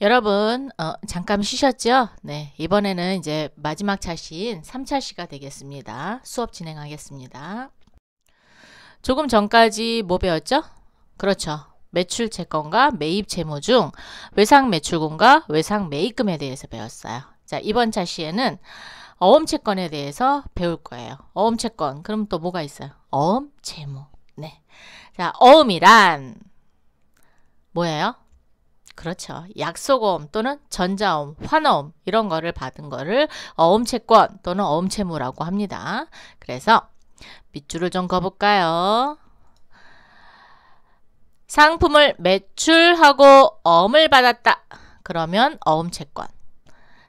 여러분, 잠깐 쉬셨죠? 네, 이번에는 이제 마지막 차시인 3차시가 되겠습니다. 수업 진행하겠습니다. 조금 전까지 뭐 배웠죠? 그렇죠. 매출 채권과 매입 채무 중 외상 매출금과 외상 매입금에 대해서 배웠어요. 자, 이번 차시에는 어음 채권에 대해서 배울 거예요. 어음 채권, 그럼 또 뭐가 있어요? 어음 채무. 네. 자, 어음이란 뭐예요? 그렇죠. 약속어음 또는 전자어음, 환어음 이런 거를 받은 거를 어음채권 또는 어음채무라고 합니다. 그래서 밑줄을 좀 그어볼까요? 상품을 매출하고 어음을 받았다. 그러면 어음채권.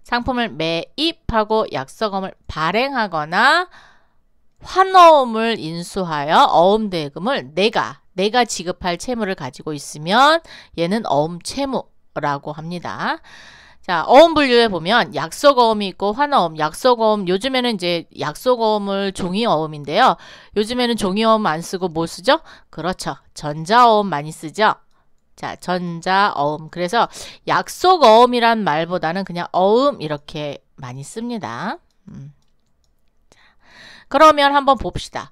상품을 매입하고 약속어음을 발행하거나 환어음을 인수하여 어음대금을 내가 지급할 채무를 가지고 있으면 얘는 어음채무라고 합니다. 자, 어음 분류에 보면 약속어음이 있고 환어음, 약속어음, 요즘에는 이제 약속어음을 종이어음인데요. 요즘에는 종이어음 안 쓰고 뭐 쓰죠? 그렇죠. 전자어음 많이 쓰죠. 자, 전자어음. 그래서 약속어음이란 말보다는 그냥 어음 이렇게 많이 씁니다. 자, 그러면 한번 봅시다.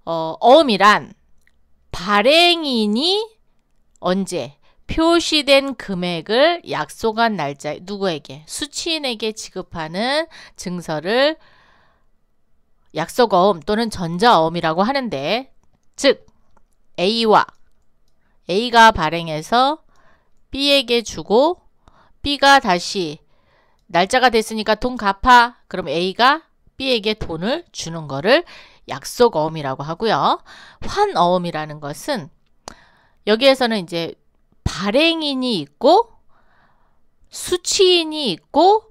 어음이란 발행인이 언제 표시된 금액을 약속한 날짜에 누구에게? 수취인에게 지급하는 증서를 약속어음 또는 전자어음이라고 하는데, 즉 A가 발행해서 B에게 주고 B가 다시 날짜가 됐으니까 돈 갚아. 그럼 A가 B에게 돈을 주는 거를 약속어음이라고 하고요. 환어음이라는 것은 여기에서는 이제 발행인이 있고 수취인이 있고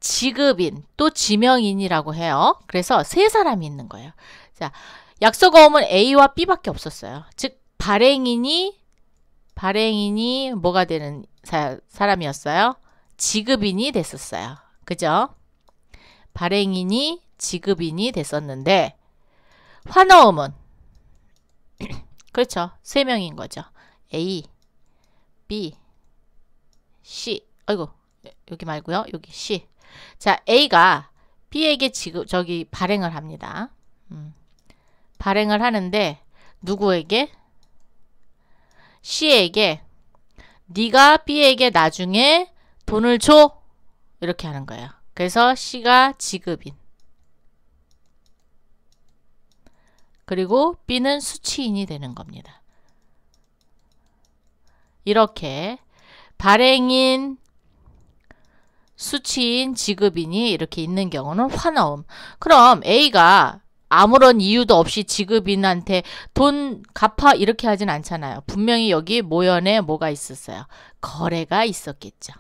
지급인 또 지명인이라고 해요. 그래서 세 사람이 있는 거예요. 자, 약속어음은 A와 B밖에 없었어요. 즉 발행인이 뭐가 되는 사람이었어요? 지급인이 됐었어요. 그죠? 발행인이 지급인이 됐었는데 환어음은 그렇죠. 세 명인 거죠. A, B, C. 아이고, 여기 말고요. 여기 C. 자, A가 B에게 발행을 합니다. 발행을 하는데 누구에게? C에게 네가 B에게 나중에 돈을 줘. 이렇게 하는 거예요. 그래서 C가 지급인. 그리고 B는 수취인이 되는 겁니다. 이렇게 발행인, 수취인, 지급인이 이렇게 있는 경우는 환어음. 그럼 A가 아무런 이유도 없이 지급인한테 돈 갚아 이렇게 하진 않잖아요. 분명히 여기 모연에 뭐가 있었어요? 거래가 있었겠죠.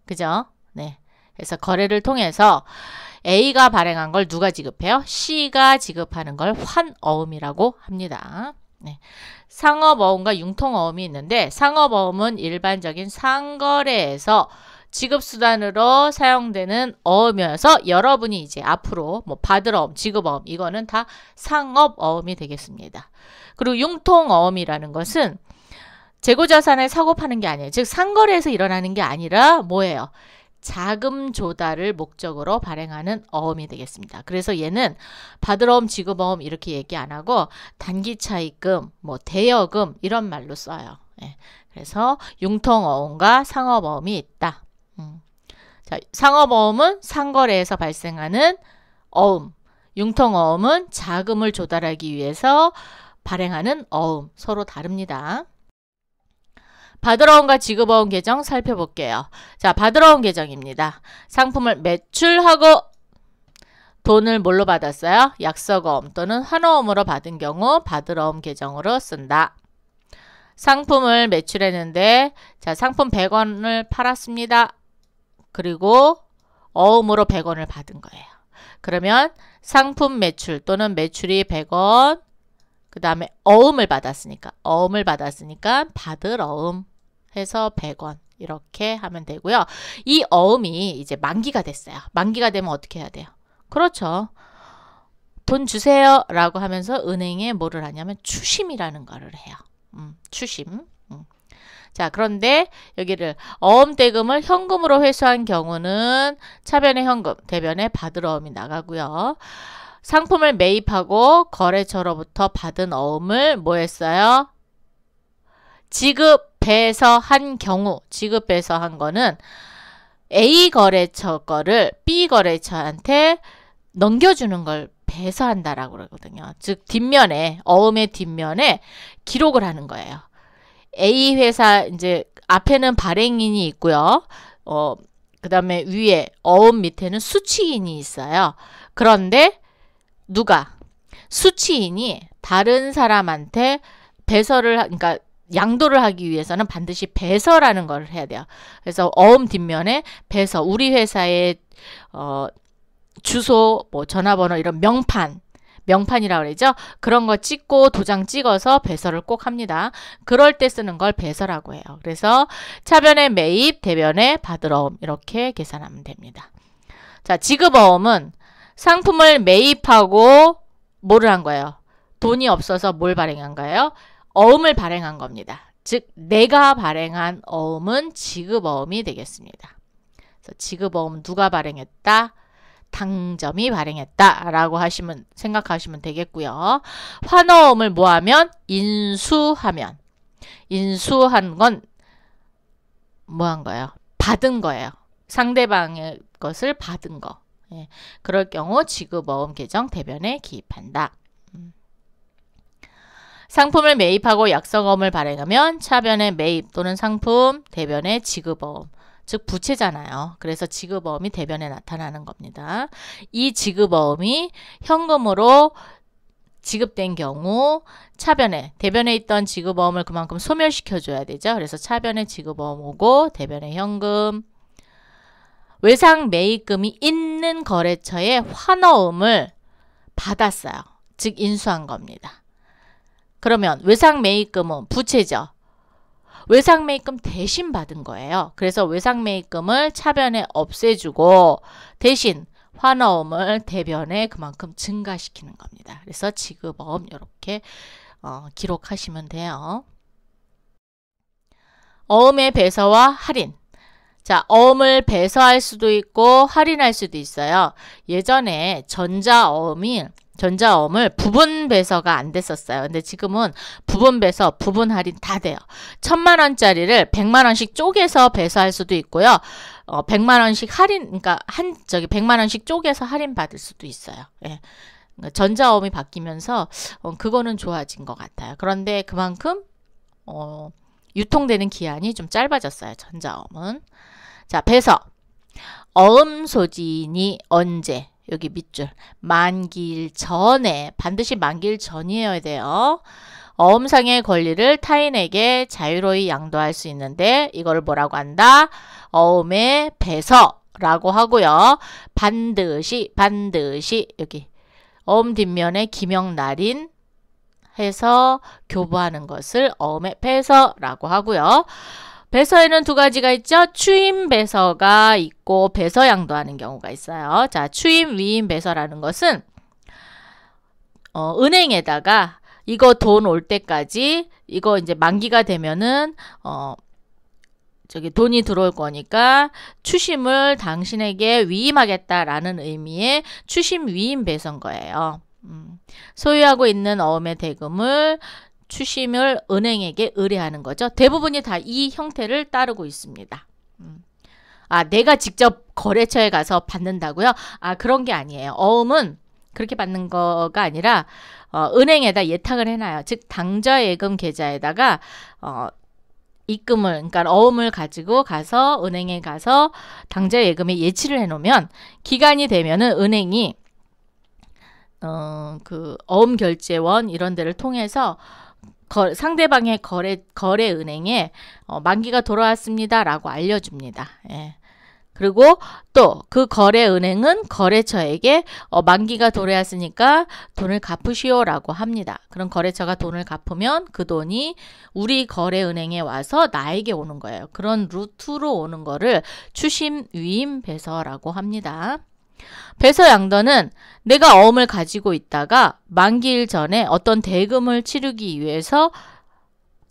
그죠? 네. 그래서 거래를 통해서 A가 발행한 걸 누가 지급해요? C가 지급하는 걸 환어음이라고 합니다. 네. 상업어음과 융통어음이 있는데 상업어음은 일반적인 상거래에서 지급수단으로 사용되는 어음이어서 여러분이 이제 앞으로 뭐 받을 어음, 지급어음 이거는 다 상업어음이 되겠습니다. 그리고 융통어음이라는 것은 재고자산을 사고 파는 게 아니에요. 즉 상거래에서 일어나는 게 아니라 뭐예요? 자금 조달을 목적으로 발행하는 어음이 되겠습니다. 그래서 얘는 받을 어음, 지급어음 이렇게 얘기 안 하고 단기 차입금, 뭐 대여금 이런 말로 써요. 예. 그래서 융통어음과 상업어음이 있다. 자, 상업어음은 상거래에서 발생하는 어음, 융통어음은 자금을 조달하기 위해서 발행하는 어음, 서로 다릅니다. 받으러온과 지급어음 계정 살펴볼게요. 자, 받으러온 계정입니다. 상품을 매출하고 돈을 뭘로 받았어요? 약속어음 또는 환어음으로 받은 경우 받으러온 계정으로 쓴다. 상품을 매출했는데 자, 상품 100원을 팔았습니다. 그리고 어음으로 100원을 받은 거예요. 그러면 상품 매출 또는 매출이 100원 그 다음에 어음을 받았으니까 받을 어음 해서 100원 이렇게 하면 되고요. 이 어음이 이제 만기가 됐어요. 만기가 되면 어떻게 해야 돼요? 그렇죠. 돈 주세요 라고 하면서 은행에 뭐를 하냐면 추심이라는 거를 해요. 추심. 자, 그런데 여기를 어음 대금을 현금으로 회수한 경우는 차변의 현금, 대변의 받으러 어음이 나가고요. 상품을 매입하고 거래처로부터 받은 어음을 뭐 했어요? 지급해서 한 경우, 지급해서 한 거는 A 거래처 거를 B 거래처한테 넘겨주는 걸 배서한다라고 그러거든요. 즉 뒷면에, 어음의 뒷면에 기록을 하는 거예요. A 회사 이제 앞에는 발행인이 있고요. 그 다음에 위에 어음 밑에는 수취인이 있어요. 그런데 누가? 수취인이 다른 사람한테 배서를, 그러니까 양도를 하기 위해서는 반드시 배서라는 걸 해야 돼요. 그래서 어음 뒷면에 배서, 우리 회사의 주소, 뭐 전화번호 이런 명판이라고 그러죠. 그런 거 찍고 도장 찍어서 배서를 꼭 합니다. 그럴 때 쓰는 걸 배서라고 해요. 그래서 차변의 매입, 대변의 받으러 어음 이렇게 계산하면 됩니다. 자, 지급어음은 상품을 매입하고 뭐를 한 거예요? 돈이 없어서 뭘 발행한 거예요? 어음을 발행한 겁니다. 즉 내가 발행한 어음은 지급어음이 되겠습니다. 그래서 지급어음 누가 발행했다? 당점이 발행했다라고 생각하시면 되겠고요. 환어음을 뭐하면? 인수하면. 인수한 건 뭐 한 거예요? 받은 거예요. 상대방의 것을 받은 거. 예. 그럴 경우 지급어음 계정 대변에 기입한다. 상품을 매입하고 약속어음을 발행하면 차변의 매입 또는 상품, 대변의 지급어음. 즉 부채잖아요. 그래서 지급어음이 대변에 나타나는 겁니다. 이 지급어음이 현금으로 지급된 경우 차변에, 대변에 있던 지급어음을 그만큼 소멸시켜줘야 되죠. 그래서 차변에 지급어음 오고 대변에 현금. 외상 매입금이 있는 거래처에 환어음을 받았어요. 즉 인수한 겁니다. 그러면 외상 매입금은 부채죠. 외상 매입금 대신 받은 거예요. 그래서 외상 매입금을 차변에 없애주고 대신 환어음을 대변에 그만큼 증가시키는 겁니다. 그래서 지급어음 이렇게 기록하시면 돼요. 어음의 배서와 할인. 자, 어음을 배서할 수도 있고 할인할 수도 있어요. 예전에 전자어음을 부분 배서가 안 됐었어요. 근데 지금은 부분 배서, 부분 할인 다 돼요. 1000만원짜리를 100만원씩 쪼개서 배서할 수도 있고요. 100만원씩 할인, 그러니까 100만원씩 쪼개서 할인 받을 수도 있어요. 예. 전자어음이 바뀌면서 그거는 좋아진 것 같아요. 그런데 그만큼 유통되는 기한이 좀 짧아졌어요. 전자어음은. 자, 배서. 어음 소진이 언제? 여기 밑줄. 만기일 전에, 반드시 만기일 전이어야 돼요. 어음상의 권리를 타인에게 자유로이 양도할 수 있는데 이걸 뭐라고 한다? 어음의 배서라고 하고요. 반드시 여기 어음 뒷면에 기명날인 해서 교부하는 것을 어음의 배서라고 하고요. 배서에는 두 가지가 있죠. 추임 배서가 있고 배서 양도하는 경우가 있어요. 자, 추임 위임 배서라는 것은 은행에다가 이거 돈 올 때까지 이거 이제 만기가 되면은 돈이 들어올 거니까 추심을 당신에게 위임하겠다라는 의미의 추심 위임 배서인 거예요. 소유하고 있는 어음의 대금을 추심을 은행에게 의뢰하는 거죠. 대부분이 다 이 형태를 따르고 있습니다. 아, 내가 직접 거래처에 가서 받는다고요? 아, 그런 게 아니에요. 어음은 그렇게 받는 거가 아니라 은행에다 예탁을 해놔요. 즉 당좌예금 계좌에다가 입금을, 그러니까 어음을 가지고 가서 은행에 가서 당좌예금에 예치를 해놓으면 기간이 되면은 은행이 그 어음 결제원 이런 데를 통해서 상대방의 거래 은행에 만기가 돌아왔습니다 라고 알려줍니다. 예. 그리고 또 그 거래 은행은 거래처에게 만기가 돌아왔으니까 돈을 갚으시오 라고 합니다. 그럼 거래처가 돈을 갚으면 그 돈이 우리 거래 은행에 와서 나에게 오는 거예요. 그런 루트로 오는 거를 추심 위임 배서라고 합니다. 배서 양도는 내가 어음을 가지고 있다가 만기일 전에 어떤 대금을 치르기 위해서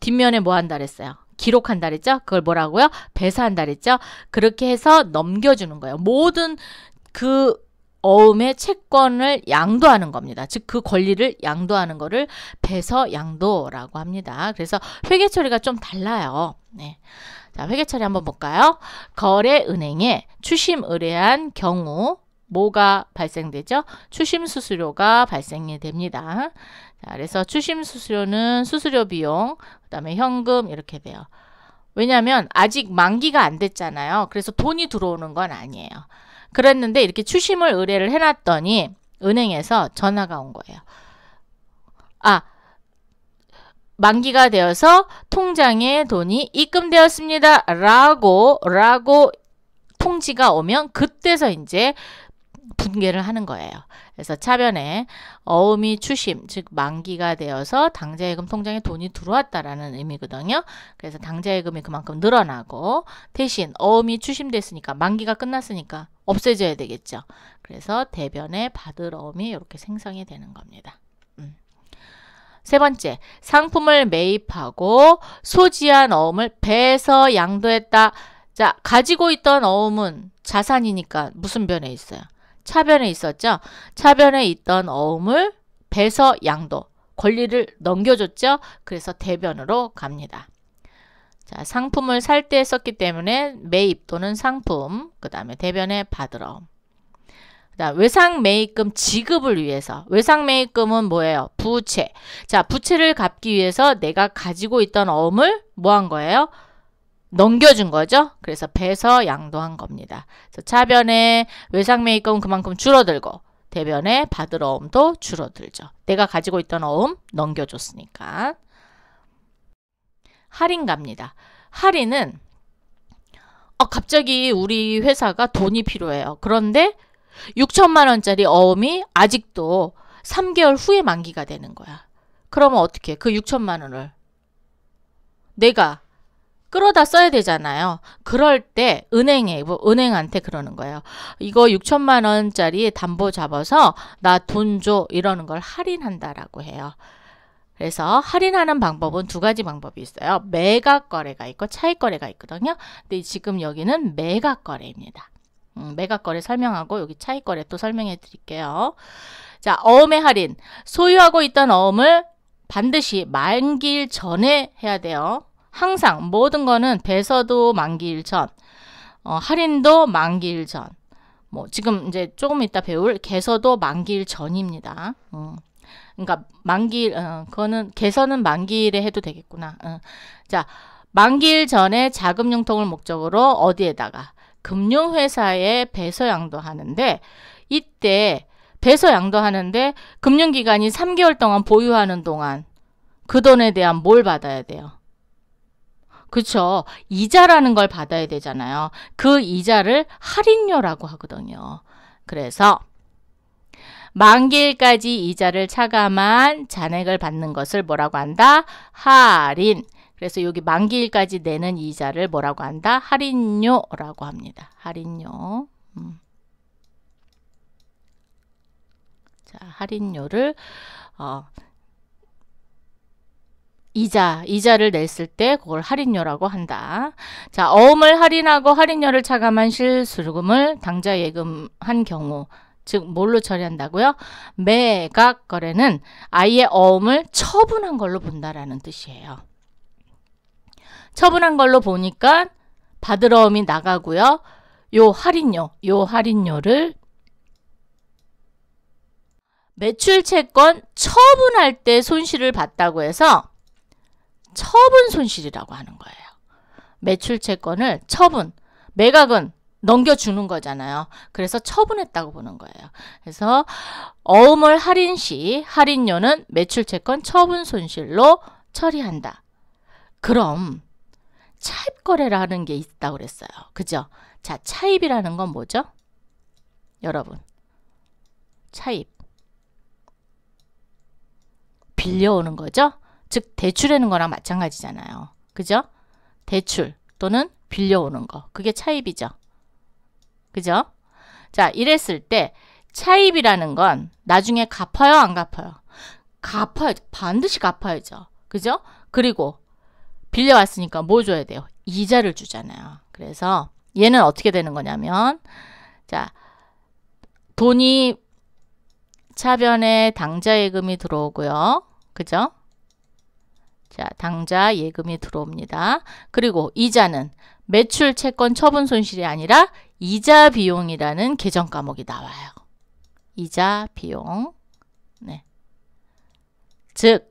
뒷면에 뭐 한다 그랬어요? 기록한다 그랬죠? 그걸 뭐라고요? 배사한다 그랬죠? 그렇게 해서 넘겨주는 거예요. 모든 그 어음의 채권을 양도하는 겁니다. 즉 그 권리를 양도하는 거를 배서 양도라고 합니다. 그래서 회계 처리가 좀 달라요. 네. 자, 회계 처리 한번 볼까요? 거래 은행에 추심 의뢰한 경우 뭐가 발생되죠? 추심 수수료가 발생이 됩니다. 자, 그래서 추심 수수료는 수수료 비용, 그다음에 현금 이렇게 돼요. 왜냐하면 아직 만기가 안 됐잖아요. 그래서 돈이 들어오는 건 아니에요. 그랬는데 이렇게 추심을 의뢰를 해놨더니 은행에서 전화가 온 거예요. 아, 만기가 되어서 통장에 돈이 입금되었습니다. 라고 통지가 오면 그때서 이제 분개를 하는 거예요. 그래서 차변에 어음이 추심, 즉 만기가 되어서 당좌예금 통장에 돈이 들어왔다라는 의미거든요. 그래서 당좌예금이 그만큼 늘어나고 대신 어음이 추심됐으니까 만기가 끝났으니까 없애져야 되겠죠. 그래서 대변에 받을 어음이 이렇게 생성이 되는 겁니다. 세 번째, 상품을 매입하고 소지한 어음을 배서 양도했다. 자, 가지고 있던 어음은 자산이니까 무슨 변에 있어요? 차변에 있었죠. 차변에 있던 어음을 배서 양도, 권리를 넘겨줬죠. 그래서 대변으로 갑니다. 자, 상품을 살 때 썼기 때문에 매입 또는 상품, 그 다음에 대변에 받을 어음. 그다음 외상 매입금 지급을 위해서, 외상 매입금은 뭐예요? 부채. 자, 부채를 갚기 위해서 내가 가지고 있던 어음을 뭐 한 거예요? 넘겨준 거죠. 그래서 배서 양도한 겁니다. 그래서 차변에 외상 매입금은 그만큼 줄어들고 대변에 받을 어음도 줄어들죠. 내가 가지고 있던 어음 넘겨줬으니까. 할인 갑니다. 할인은 갑자기 우리 회사가 돈이 필요해요. 그런데 6천만 원짜리 어음이 아직도 3개월 후에 만기가 되는 거야. 그러면 어떻게? 그 6천만 원을 내가 끌어다 써야 되잖아요. 그럴 때 은행한테 그러는 거예요. 이거 6천만 원짜리 담보 잡아서 나 돈 줘 이러는 걸 할인한다라고 해요. 그래서 할인하는 방법은 두 가지 방법이 있어요. 매각 거래가 있고 차익 거래가 있거든요. 근데 지금 여기는 매각 거래입니다. 매각 거래 설명하고 여기 차익 거래 또 설명해 드릴게요. 자, 어음의 할인. 소유하고 있던 어음을 반드시 만기일 전에 해야 돼요. 항상 모든 거는 배서도 만기일 전, 할인도 만기일 전. 뭐 지금 이제 조금 이따 배울 개서도 만기일 전입니다. 그러니까 만기일, 그거는 개서는 만기일에 해도 되겠구나. 자, 만기일 전에 자금 융통을 목적으로 어디에다가 금융회사에 배서 양도하는데, 이때 배서 양도하는데 금융기관이 3개월 동안 보유하는 동안 그 돈에 대한 뭘 받아야 돼요? 그쵸. 이자라는 걸 받아야 되잖아요. 그 이자를 할인료라고 하거든요. 그래서 만기일까지 이자를 차감한 잔액을 받는 것을 뭐라고 한다? 할인. 그래서 여기 만기일까지 내는 이자를 뭐라고 한다? 할인료라고 합니다. 할인료. 자, 할인료를 이자를 냈을 때 그걸 할인료라고 한다. 자, 어음을 할인하고 할인료를 차감한 실수금을 당좌 예금한 경우, 즉 뭘로 처리한다고요? 매각 거래는 아예 어음을 처분한 걸로 본다라는 뜻이에요. 처분한 걸로 보니까 받을 어음이 나가고요. 요 할인료를 매출 채권 처분할 때 손실을 봤다고 해서 처분 손실이라고 하는 거예요. 매출 채권을 매각은 넘겨주는 거잖아요. 그래서 처분했다고 보는 거예요. 그래서 어음을 할인 시 할인료는 매출 채권 처분 손실로 처리한다. 그럼 차입 거래라는 게 있다고 그랬어요. 그죠? 자, 차입이라는 건 뭐죠? 여러분, 차입. 빌려오는 거죠? 즉 대출하는 거랑 마찬가지잖아요. 그죠? 대출 또는 빌려오는 거. 그게 차입이죠. 그죠? 자, 이랬을 때 차입이라는 건 나중에 갚아요, 안 갚아요? 갚아야죠. 반드시 갚아야죠. 그죠? 그리고 빌려왔으니까 뭐 줘야 돼요? 이자를 주잖아요. 그래서 얘는 어떻게 되는 거냐면, 자, 돈이 차변에 당좌 예금이 들어오고요. 그죠? 자, 당좌 예금이 들어옵니다. 그리고 이자는 매출 채권 처분 손실이 아니라 이자 비용이라는 계정 과목이 나와요. 이자 비용. 네. 즉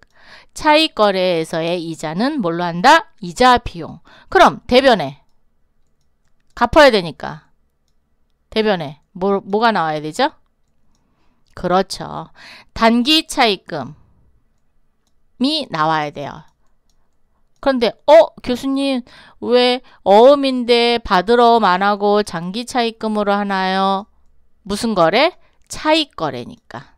차익 거래에서의 이자는 뭘로 한다? 이자 비용. 그럼 대변에 갚아야 되니까 대변에 뭐가 나와야 되죠? 그렇죠. 단기 차익금이 나와야 돼요. 그런데 교수님 왜 어음인데 받을 어음 안 하고 장기 차익금으로 하나요? 무슨 거래? 차익 거래니까.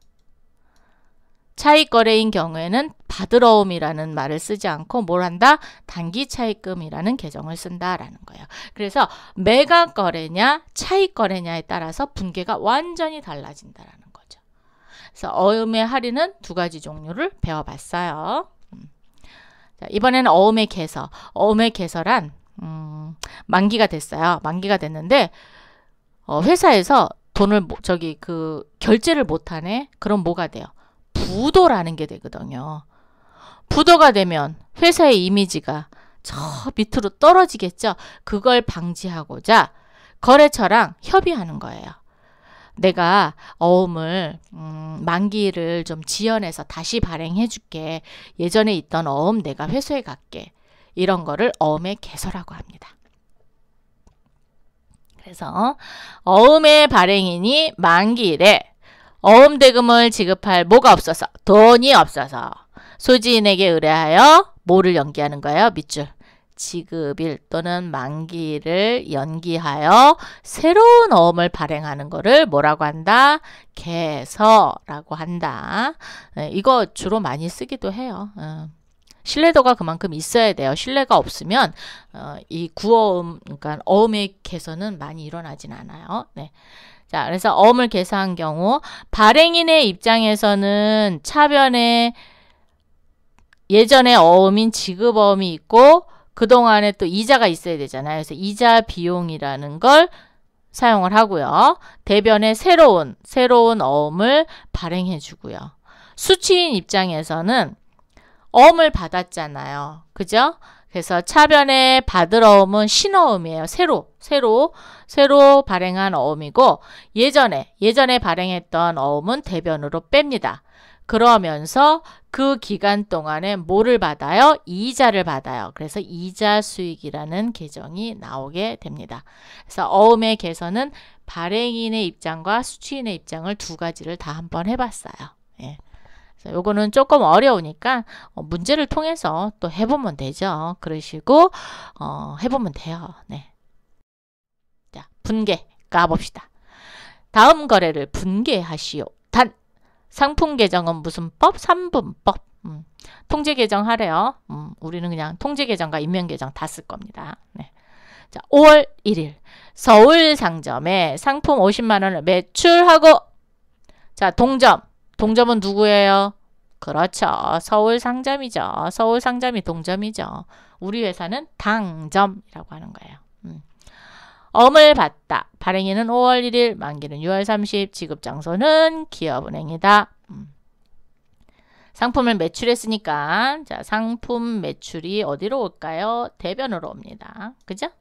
차익 거래인 경우에는 받을 어음이라는 말을 쓰지 않고 뭘 한다? 단기 차익금이라는 계정을 쓴다라는 거예요. 그래서 매각 거래냐 차익 거래냐에 따라서 분계가 완전히 달라진다라는 거죠. 그래서 어음의 할인은 두 가지 종류를 배워봤어요. 자, 이번에는 어음의 개서. 어음의 개서란 만기가 됐어요. 만기가 됐는데 회사에서 돈을 결제를 못하네. 그럼 뭐가 돼요? 부도라는 게 되거든요. 부도가 되면 회사의 이미지가 저 밑으로 떨어지겠죠. 그걸 방지하고자 거래처랑 협의하는 거예요. 내가 어음을 만기를 좀 지연해서 다시 발행해 줄게. 예전에 있던 어음 내가 회수해 갈게. 이런 거를 어음의 개서라고 합니다. 그래서 어음의 발행인이 만기일에 어음 대금을 지급할 뭐가 없어서 돈이 없어서 소지인에게 의뢰하여 뭐를 연기하는 거예요? 밑줄. 지급일 또는 만기를 연기하여 새로운 어음을 발행하는 거를 뭐라고 한다? 개서라고 한다. 이거 주로 많이 쓰기도 해요. 신뢰도가 그만큼 있어야 돼요. 신뢰가 없으면 이 구어음, 그러니까 어음의 개서는 많이 일어나진 않아요. 네. 자, 그래서 어음을 개서한 경우 발행인의 입장에서는 차변에 예전에 어음인 지급어음이 있고 그동안에 또 이자가 있어야 되잖아요. 그래서 이자 비용이라는 걸 사용을 하고요. 대변에 새로운 어음을 발행해 주고요. 수취인 입장에서는 어음을 받았잖아요. 그죠? 그래서 차변에 받을 어음은 신어음이에요. 새로 발행한 어음이고 예전에 발행했던 어음은 대변으로 뺍니다. 그러면서 그 기간 동안에 뭐를 받아요? 이자를 받아요. 그래서 이자 수익이라는 계정이 나오게 됩니다. 그래서 어음의 개서는 발행인의 입장과 수취인의 입장을 두 가지를 다 한번 해봤어요. 예. 그래서 요거는 조금 어려우니까 문제를 통해서 또 해보면 되죠. 그러시고 해보면 돼요. 네. 자, 분계 까봅시다. 다음 거래를 분계하시오. 단 상품 계정은 무슨 법? 3분법. 통제 계정 하래요. 우리는 그냥 통제 계정과 인명 계정 다 쓸 겁니다. 네. 자, 5월 1일 서울 상점에 상품 50만 원을 매출하고 자, 동점은 누구예요? 그렇죠. 서울 상점이죠. 서울 상점이 동점이죠. 우리 회사는 당점이라고 하는 거예요. 어음을 받다. 발행일은 5월 1일, 만기는 6월 30, 지급 장소는 기업은행이다. 상품을 매출했으니까 자, 상품 매출이 어디로 올까요? 대변으로 옵니다. 그죠?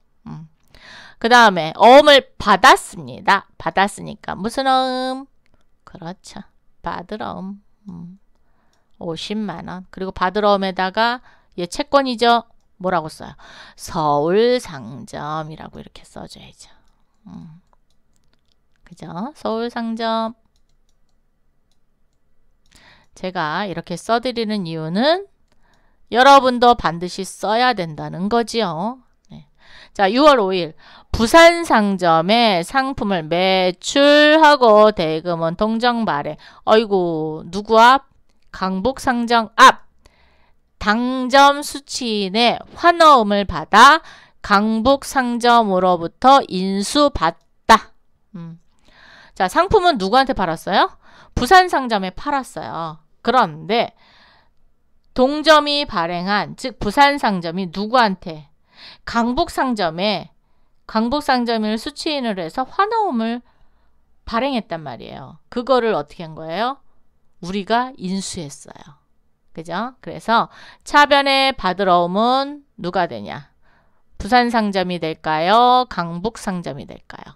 그 다음에 어음을 받았습니다. 받았으니까 무슨 어음? 그렇죠. 받을 어음. 50만 원. 그리고 받을 어음에다가 얘 채권이죠. 뭐라고 써요? 서울 상점이라고 이렇게 써줘야죠. 그죠? 서울 상점. 제가 이렇게 써드리는 이유는 여러분도 반드시 써야 된다는 거지요. 네. 자, 6월 5일 부산 상점에 상품을 매출하고 대금은 동정 발행. 어이구, 누구 앞? 강북 상점 앞. 당점 수취인의 환어음을 받아 강북 상점으로부터 인수받다. 자, 상품은 누구한테 팔았어요? 부산 상점에 팔았어요. 그런데 동점이 발행한, 즉 부산상점이 누구한테? 강북상점에 강북상점을 수취인을 해서 환호음을 발행했단 말이에요. 그거를 어떻게 한 거예요? 우리가 인수했어요. 그죠? 그래서 차변에 받으러 오면 누가 되냐? 부산상점이 될까요? 강북상점이 될까요?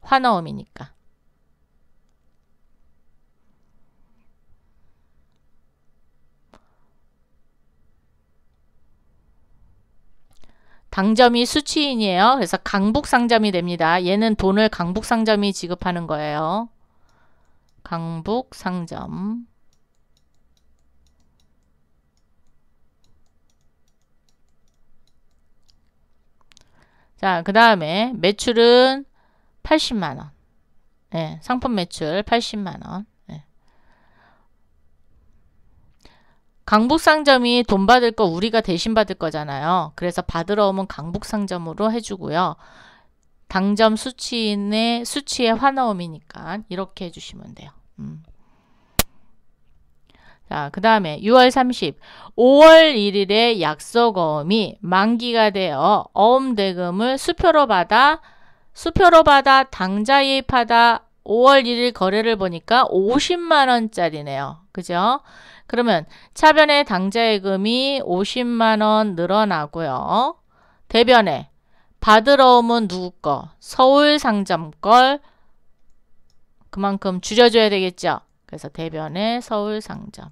환호음이니까. 당점이 수취인이에요. 그래서 강북상점이 됩니다. 얘는 돈을 강북상점이 지급하는 거예요. 강북상점. 자, 그 다음에 매출은 80만원. 네, 상품 매출 80만원. 네. 강북상점이 돈 받을 거 우리가 대신 받을 거잖아요. 그래서 받으러 오면 강북상점으로 해주고요. 당점 수취인의 수취의 환호음이니까 이렇게 해주시면 돼요. 자, 그 다음에 6월 30, 5월 1일에 약속어음이 만기가 되어 어음대금을 수표로 받아 당자이입하다 5월 1일 거래를 보니까 50만원짜리네요. 그죠? 그러면 차변에 당자예금이 50만원 늘어나고요. 대변에 받으러 오면 누구 거? 서울상점 걸 그만큼 줄여줘야 되겠죠? 그래서 대변에 서울상점.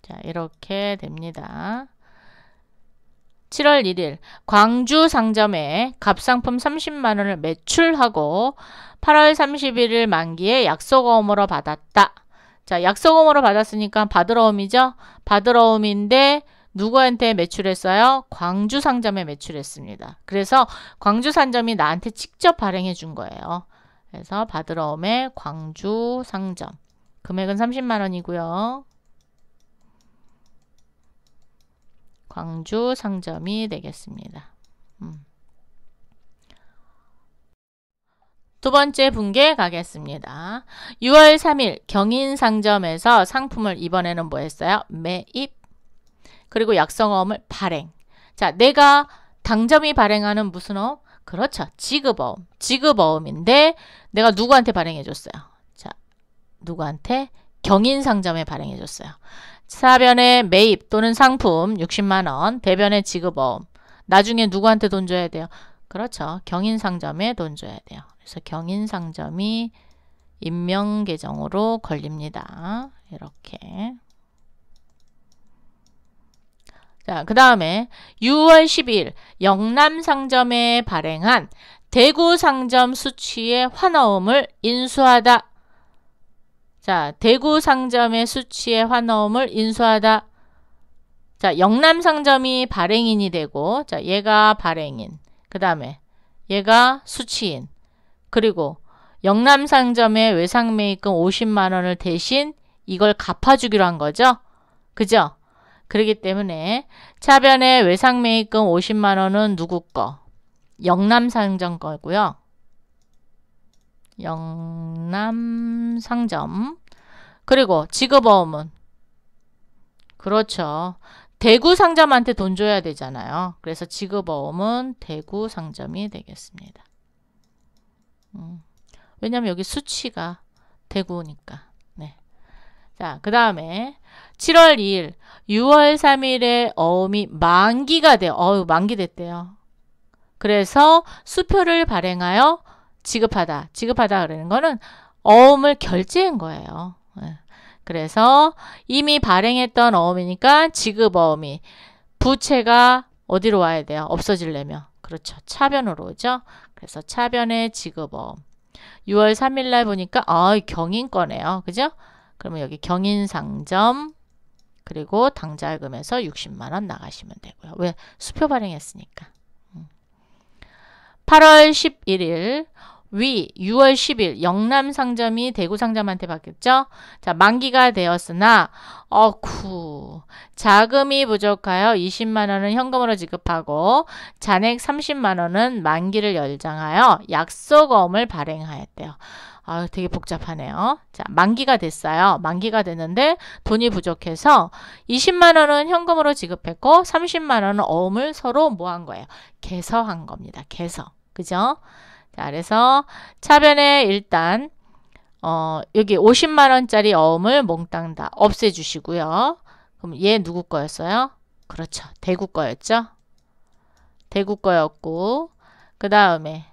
자, 이렇게 됩니다. 7월 1일 광주상점에 갑상품 30만원을 매출하고 8월 31일 만기에 약속어음으로 받았다. 자, 약속어음으로 받았으니까 받으러옴이죠? 받으러옴인데 누구한테 매출했어요? 광주상점에 매출했습니다. 그래서 광주상점이 나한테 직접 발행해 준 거예요. 그래서 받으러옴에 광주상점. 금액은 30만원이고요. 광주상점이 되겠습니다. 두 번째 분계 가겠습니다. 6월 3일 경인상점에서 상품을 이번에는 뭐 했어요? 매입. 그리고 약속어음을 발행. 자, 내가 당점이 발행하는 무슨 어음? 그렇죠. 지급어음. 지급어음인데 내가 누구한테 발행해 줬어요? 자, 누구한테? 경인상점에 발행해 줬어요. 사변에 매입 또는 상품 60만원, 대변에 지급어음. 나중에 누구한테 돈 줘야 돼요? 그렇죠. 경인상점에 돈 줘야 돼요. 그래서 경인상점이 임명계정으로 걸립니다. 이렇게. 자, 그 다음에 6월 12일 영남상점에 발행한 대구상점 수취의 환어음을 인수하다. 자, 대구상점의 수취의 환어음을 인수하다. 자, 영남상점이 발행인이 되고, 자, 얘가 발행인. 그 다음에 얘가 수취인. 그리고 영남상점의 외상매입금 50만원을 대신 이걸 갚아주기로 한 거죠. 그죠? 그렇기 때문에 차변의 외상매입금 50만원은 누구 거? 영남상점 거고요. 영남상점. 그리고 지급어음은 그렇죠. 대구상점한테 돈 줘야 되잖아요. 그래서 지급어음은 대구상점이 되겠습니다. 왜냐면 여기 수치가 대구니까. 네. 자, 그 다음에 7월 2일, 6월 3일에 어음이 만기가 돼요. 만기됐대요. 그래서 수표를 발행하여 지급하다. 지급하다 그러는 거는 어음을 결제한 거예요. 네. 그래서 이미 발행했던 어음이니까 지급어음이 부채가 어디로 와야 돼요? 없어지려면. 그렇죠. 차변으로 오죠. 그래서 차변의 지급어음. 6월 3일 날 보니까 경인 거네요. 그죠? 그러면 여기 경인상점 그리고 당자금에서 60만원 나가시면 되고요. 왜? 수표 발행했으니까. 8월 11일 6월 10일 영남상점이 대구상점한테 바뀌었죠. 자, 만기가 되었으나 자금이 부족하여 20만원은 현금으로 지급하고 잔액 30만원은 만기를 연장하여 약속어음을 발행하였대요. 아, 되게 복잡하네요. 자, 만기가 됐어요. 만기가 됐는데 돈이 부족해서 20만 원은 현금으로 지급했고 30만 원은 어음을 서로 뭐 한 거예요? 개서한 겁니다. 개서. 그죠? 자, 그래서 차변에 일단 여기 50만 원짜리 어음을 몽땅 다 없애주시고요. 그럼 얘 누구 거였어요? 그렇죠. 대구 거였죠? 대구 거였고 그 다음에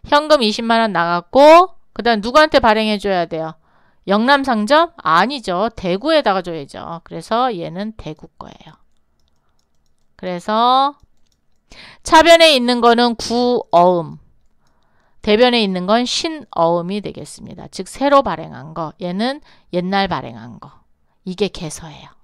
현금 20만 원 나갔고 그 다음 누구한테 발행해 줘야 돼요? 영남상점? 아니죠. 대구에다가 줘야죠. 그래서 얘는 대구 거예요. 그래서 차변에 있는 거는 구어음, 대변에 있는 건 신어음이 되겠습니다. 즉 새로 발행한 거, 얘는 옛날 발행한 거. 이게 개서예요.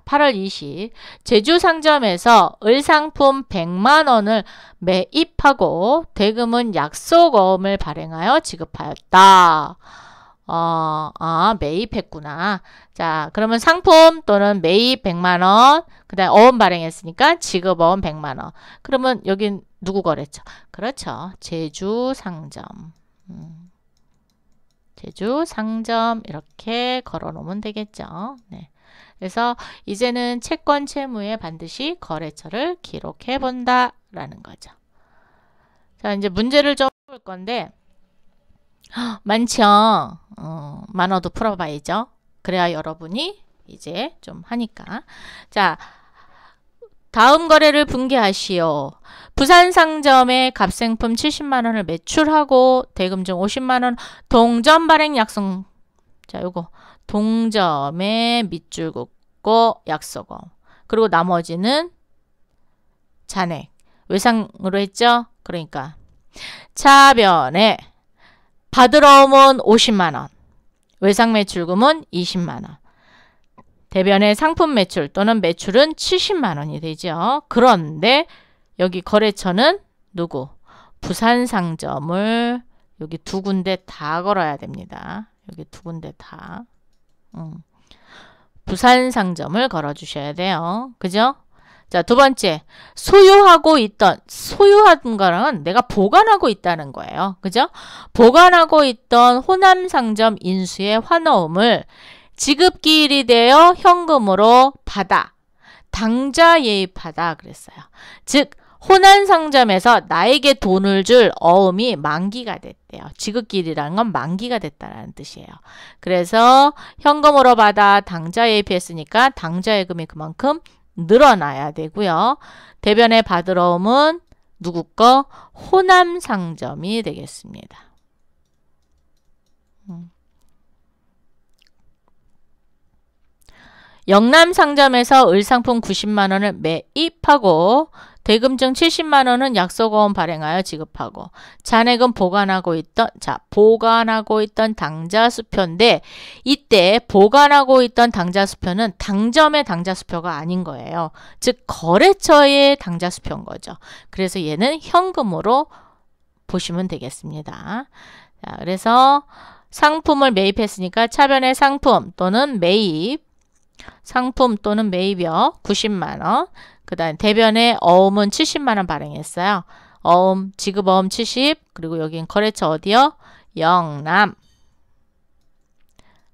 8월 20 제주상점에서 을상품 100만 원을 매입하고 대금은 약속어음을 발행하여 지급하였다. 매입했구나. 자, 그러면 상품 또는 매입 100만 원, 그 다음에 어음 발행했으니까 지급어음 100만 원. 그러면 여긴 누구 거랬죠? 그렇죠. 제주상점. 제주상점 이렇게 걸어놓으면 되겠죠. 네. 그래서 이제는 채권 채무에 반드시 거래처를 기록해 본다라는 거죠. 자, 이제 문제를 좀 볼 건데 많죠. 만어도 풀어봐야죠. 그래야 여러분이 이제 좀 하니까. 자, 다음 거래를 분개하시오. 부산상점에 값생품 70만 원을 매출하고 대금 중 50만 원 동점 발행 약속. 자, 요거 동점에 밑줄 긋고 약속어. 그리고 나머지는 잔액. 외상으로 했죠? 그러니까 차변에 받으러 오면 50만 원. 외상 매출금은 20만 원. 대변의 상품 매출 또는 매출은 70만 원이 되죠. 그런데 여기 거래처는 누구? 부산상점을 여기 두 군데 다 걸어야 됩니다. 여기 두 군데 다. 부산상점을 걸어주셔야 돼요. 그죠? 자, 두 번째. 소유하고 있던, 소유한 거는 내가 보관하고 있다는 거예요. 그죠? 보관하고 있던 호남상점 인수의 환어음을 지급기일이 되어 현금으로 받아 당좌 예입하다 그랬어요. 즉 호남상점에서 나에게 돈을 줄 어음이 만기가 됐대요. 지급기일이라는 건 만기가 됐다는 뜻이에요. 그래서 현금으로 받아 당좌 예입했으니까 당좌 예금이 그만큼 늘어나야 되고요. 대변에 받으러 오면 누구 거? 호남상점이 되겠습니다. 영남상점에서 을상품 90만 원을 매입하고 대금증 70만 원은 약속어음 발행하여 지급하고 잔액은 보관하고 있던 당좌수표인데 이때 보관하고 있던 당좌수표는 당점의 당좌수표가 아닌 거예요. 즉 거래처의 당좌수표인 거죠. 그래서 얘는 현금으로 보시면 되겠습니다. 자, 그래서 상품을 매입했으니까 차변의 상품 또는 매입 상품 또는 매입이요. 90만 원. 그 다음 대변에 어음은 70만 원 발행했어요. 어음, 지급어음 70. 그리고 여긴 거래처 어디요? 영남.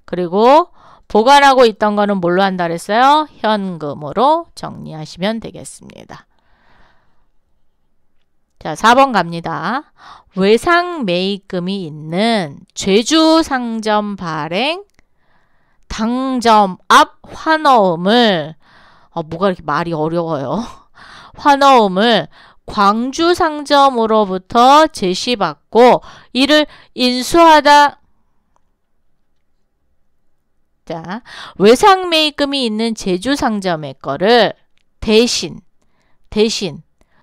그리고 보관하고 있던 거는 뭘로 한다 그랬어요? 현금으로 정리하시면 되겠습니다. 자, 4번 갑니다. 외상 매입금이 있는 제주상점 발행 당점 앞 환어음을 뭐가 이렇게 말이 어려워요. 환어음을 광주상점으로부터 제시받고 이를 인수하다. 자, 외상 매입금이 있는 제주상점의 거를 대신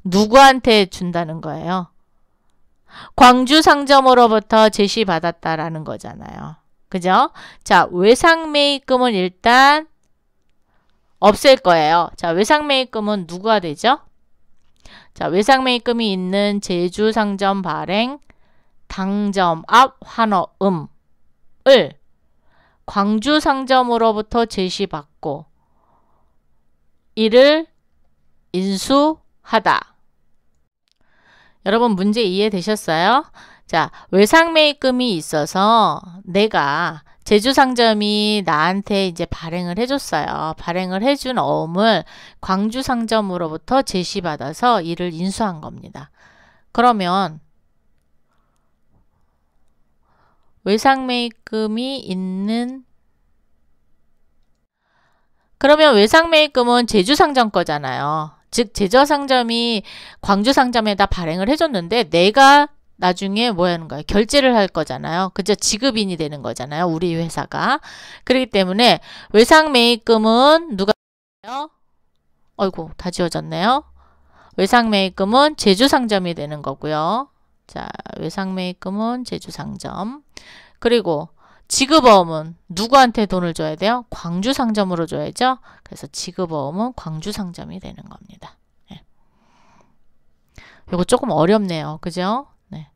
누구한테 준다는 거예요? 광주상점으로부터 제시받았다라는 거잖아요. 그죠? 자, 외상 매입금은 일단 없앨 거예요. 자, 외상 매입금은 누가 되죠? 자, 외상 매입금이 있는 제주상점 발행 당점 앞 환어음을 광주상점으로부터 제시받고 이를 인수하다. 여러분 문제 이해되셨어요? 자, 외상매입금이 있어서 내가 제주상점이 나한테 이제 발행을 해줬어요. 발행을 해준 어음을 광주상점으로부터 제시받아서 이를 인수한 겁니다. 그러면 외상매입금이 있는 그러면 외상매입금은 제주상점 거잖아요. 즉 제주상점이 광주상점에다 발행을 해줬는데 내가 나중에 뭐 하는 거예요? 결제를 할 거잖아요. 그죠? 지급인이 되는 거잖아요. 우리 회사가. 그렇기 때문에 외상매입금은 누가 해요? 어이구 다 지워졌네요. 외상매입금은 제주상점이 되는 거고요. 자, 외상매입금은 제주상점. 그리고 지급어음은 누구한테 돈을 줘야 돼요? 광주상점으로 줘야죠. 그래서 지급어음은 광주상점이 되는 겁니다. 네. 이거 조금 어렵네요. 그죠? 네.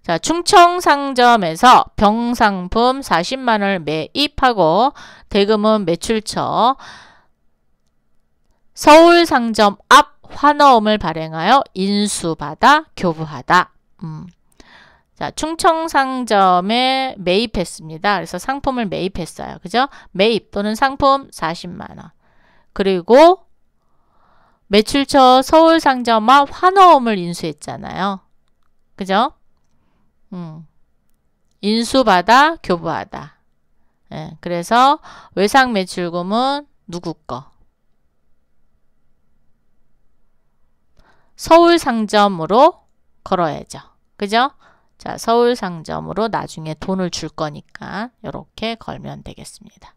자, 충청상점에서 병상품 40만원을 매입하고 대금은 매출처 서울상점 앞 환어음을 발행하여 인수받아 교부하다. 자, 충청상점에 매입했습니다. 그래서 상품을 매입했어요. 그죠? 매입 또는 상품 40만원. 그리고 매출처 서울상점 앞 환어음을 인수했잖아요. 그죠? 인수받아 교부하다. 예, 그래서 외상매출금은 누구 거? 서울상점으로 걸어야죠. 그죠? 자, 서울상점으로 나중에 돈을 줄 거니까 이렇게 걸면 되겠습니다.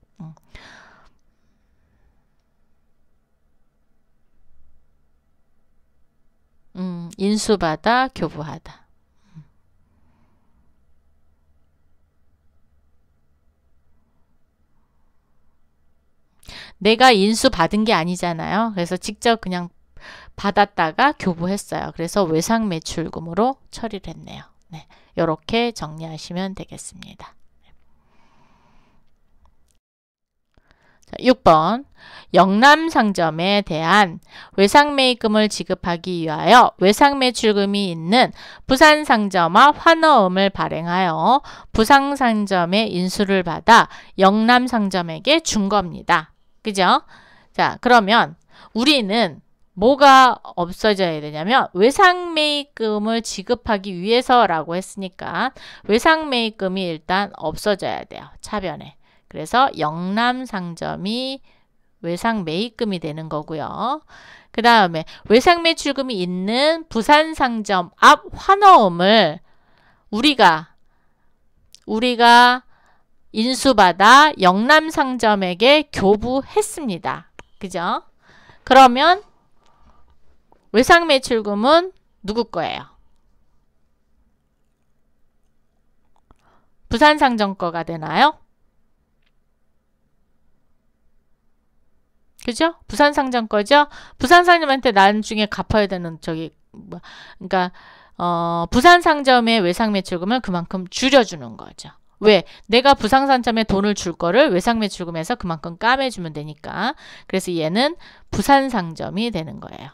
인수받아 교부하다. 내가 인수받은 게 아니잖아요. 그래서 직접 그냥 받았다가 교부했어요. 그래서 외상매출금으로 처리를 했네요. 네, 이렇게 정리하시면 되겠습니다. 자, 6번 영남상점에 대한 외상매입금을 지급하기 위하여 외상매출금이 있는 부산상점 앞 환어음을 발행하여 부산상점의 인수를 받아 영남상점에게 준 겁니다. 그죠? 자, 그러면 우리는 뭐가 없어져야 되냐면 외상매입금을 지급하기 위해서라고 했으니까 외상매입금이 일단 없어져야 돼요. 차변에. 그래서 영남상점이 외상매입금이 되는 거고요. 그 다음에 외상매출금이 있는 부산상점 앞 환어음을 우리가 인수받아 영남상점에게 교부했습니다. 그죠? 그러면 외상매출금은 누구 거예요? 부산상점 거가 되나요? 그죠? 부산상점 거죠? 부산상점한테 나중에 갚아야 되는 그러니까 부산상점의 외상매출금을 그만큼 줄여주는 거죠. 왜? 내가 부산상점에 돈을 줄 거를 외상매출금에서 그만큼 까매주면 되니까. 그래서 얘는 부산상점이 되는 거예요.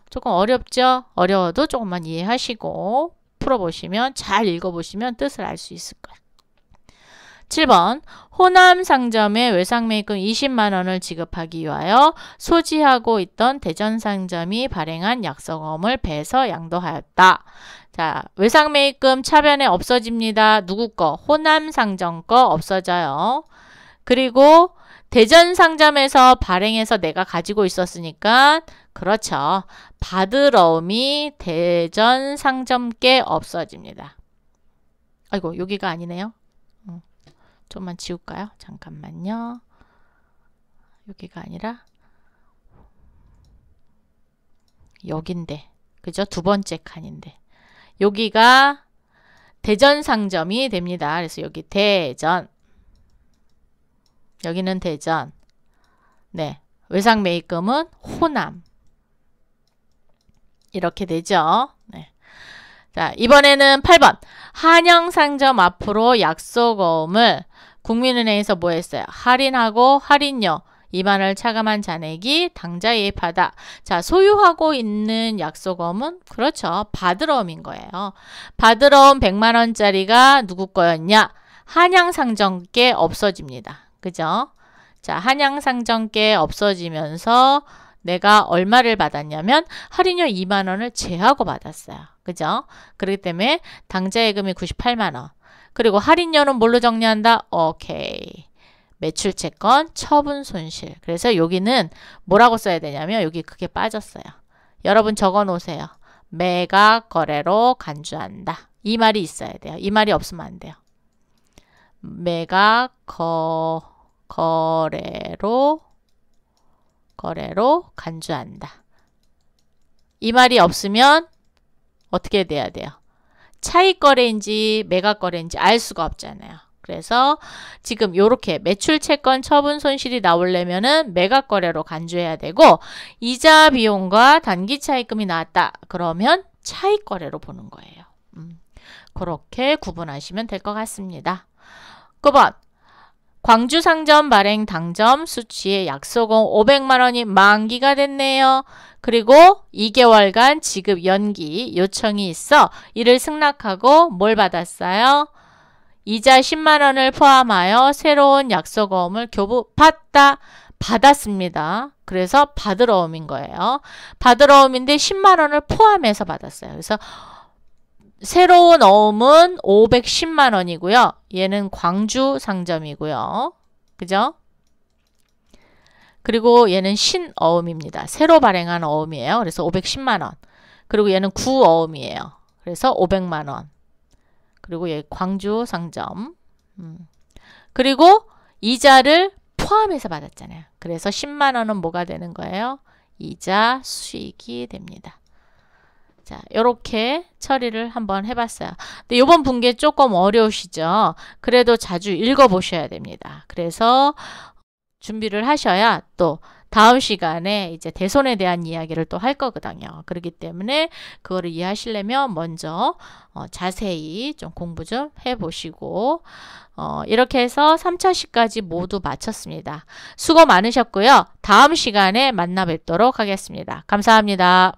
조금 어렵죠? 어려워도 조금만 이해하시고 풀어보시면 잘 읽어보시면 뜻을 알 수 있을 거예요. 7번 호남상점에 외상매입금 20만원을 지급하기 위하여 소지하고 있던 대전상점이 발행한 약속어음을 배서 양도하였다. 자, 외상매입금 차변에 없어집니다. 누구 거? 호남상점 거 없어져요. 그리고 대전상점에서 발행해서 내가 가지고 있었으니까 그렇죠. 받을 어음이 대전상점께 없어집니다. 아이고 여기가 아니네요. 좀만 지울까요? 잠깐만요. 여기가 아니라 여긴데. 그죠? 두 번째 칸인데. 여기가 대전상점이 됩니다. 그래서 여기 대전. 여기는 대전. 네. 외상매입금은 호남. 이렇게 되죠. 네. 자, 이번에는 8번. 한영상점 앞으로 약속어음을 국민은행에서 뭐 했어요? 할인하고 할인료 2만 원을 차감한 잔액이 당좌에 입하다. 자, 소유하고 있는 약속어음은 그렇죠. 받으러옴인 거예요. 받으러옴 100만 원짜리가 누구 거였냐? 한양상점께 없어집니다. 그죠? 자, 한양상점께 없어지면서 내가 얼마를 받았냐면 할인료 2만 원을 제하고 받았어요. 그죠? 그렇기 때문에 당좌예금이 98만 원. 그리고 할인료는 뭘로 정리한다? 오케이. 매출채권, 처분 손실. 그래서 여기는 뭐라고 써야 되냐면 여기 그게 빠졌어요. 여러분 적어 놓으세요. 매각 거래로 간주한다. 이 말이 있어야 돼요. 이 말이 없으면 안 돼요. 매각 거래로 간주한다. 이 말이 없으면 어떻게 돼야 돼요? 차익 거래인지 매각 거래인지 알 수가 없잖아요. 그래서 지금 이렇게 매출 채권 처분 손실이 나오려면은 매각 거래로 간주해야 되고 이자 비용과 단기 차익금이 나왔다. 그러면 차익 거래로 보는 거예요. 그렇게 구분하시면 될 것 같습니다. 9번. 광주 상점 발행 당점 수취의 약속금 500만 원이 만기가 됐네요. 그리고 2개월간 지급 연기 요청이 있어 이를 승낙하고 뭘 받았어요? 이자 10만 원을 포함하여 새로운 약속금을 교부받다. 받았습니다. 그래서 받으러옴인 거예요. 받으러옴인데 10만 원을 포함해서 받았어요. 그래서 새로운 어음은 510만 원이고요. 얘는 광주 상점이고요. 그죠? 그리고 얘는 신어음입니다. 새로 발행한 어음이에요. 그래서 510만 원. 그리고 얘는 구어음이에요. 그래서 500만 원. 그리고 얘 광주 상점. 그리고 이자를 포함해서 받았잖아요. 그래서 10만 원은 뭐가 되는 거예요? 이자 수익이 됩니다. 자, 요렇게 처리를 한번 해봤어요. 근데 이번 분기 조금 어려우시죠? 그래도 자주 읽어보셔야 됩니다. 그래서 준비를 하셔야 또 다음 시간에 이제 대손에 대한 이야기를 또 할 거거든요. 그렇기 때문에 그거를 이해하시려면 먼저 자세히 좀 공부 좀 해보시고 이렇게 해서 3차 시까지 모두 마쳤습니다. 수고 많으셨고요. 다음 시간에 만나 뵙도록 하겠습니다. 감사합니다.